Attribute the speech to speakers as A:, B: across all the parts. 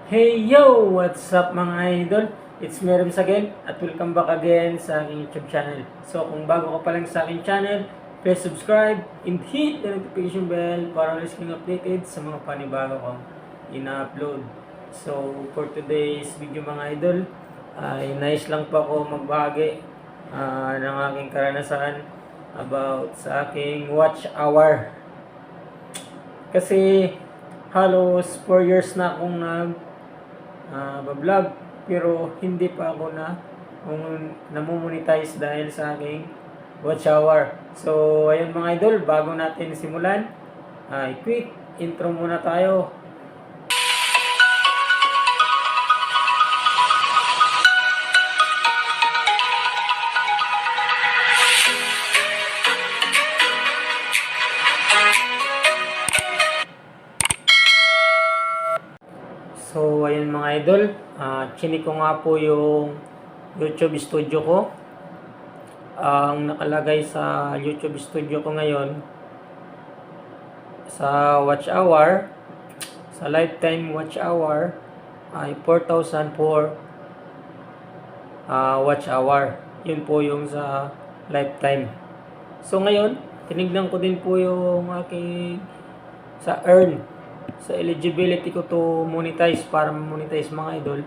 A: Hey yo! What's up mga idol? It's Merems again at welcome back again sa aking YouTube channel. So kung bago ka pa lang sa aking channel, please subscribe and hit the notification bell para always kang updated sa mga panibago kong ina-upload. So for today's video mga idol, ay nice lang pa ako magbahagi ng aking karanasan about sa aking watch hour. Kasi halos 4 years na akong vlog pero hindi pa ako namomonetize dahil sa aking watch hour. So ayun mga idol, bago natin simulan, quick intro muna tayo. So ayun mga idol, chinik ko nga po yung YouTube studio ko. Ang nakalagay sa YouTube studio ko ngayon sa watch hour, sa lifetime watch hour ay 4,004 watch hour. Yun po yung sa lifetime. So ngayon, tinignan ko din po yung aking sa earn, sa eligibility ko to monetize, para monetize mga idol.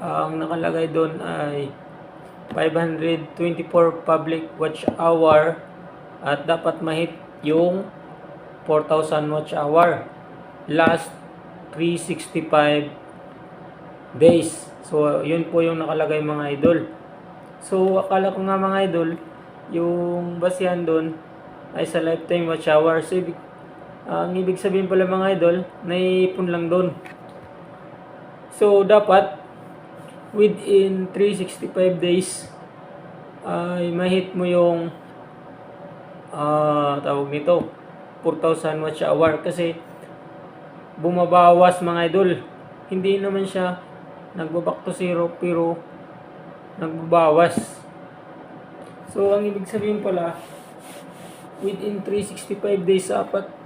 A: Ang nakalagay doon ay 524 public watch hour at dapat mahit yung 4,000 watch hour last 365 days. So yun po yung nakalagay mga idol. So akala ko nga mga idol, yung basihan doon ay sa lifetime watch hour. So ang ibig sabihin pala mga idol, naiipon lang doon. So dapat within 365 days ay mahit mo yung tawag nito 4,000 watch hour, kasi bumabawas mga idol. Hindi naman siya nagbaback to zero pero nagbabawas. So ang ibig sabihin pala, within 365 days sa apat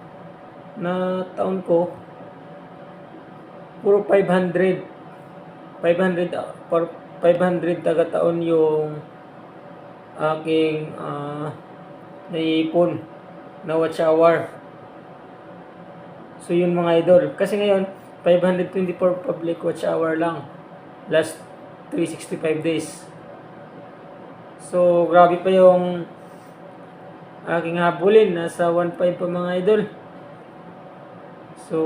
A: na taon ko, puro 500 taga-taon yung aking naiipon na watch hour. So yun mga idol, kasi ngayon 524 public watch hour lang last 365 days. So grabe pa yung aking habulin, nasa 1.5 pa mga idol. So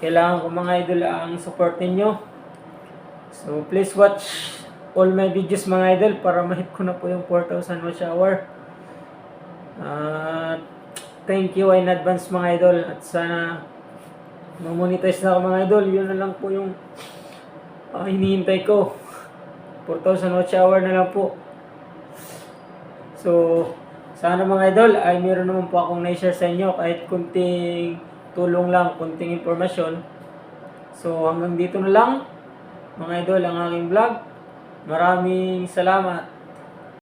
A: kailangan ko mga idol ang support ninyo. So please watch all my videos mga idol para mahit ko na po yung 4,000 watch hour. Thank you in advance mga idol, at sana ma-monetize na ako mga idol. Yun na lang po yung hinihintay ko. 4,000 watch hour na lang po. So sana mga idol ay meron naman po akong na-share sa inyo, kahit kunting tulong lang, kunting informasyon. So hanggang dito na lang mga idol ang aking vlog. Maraming salamat.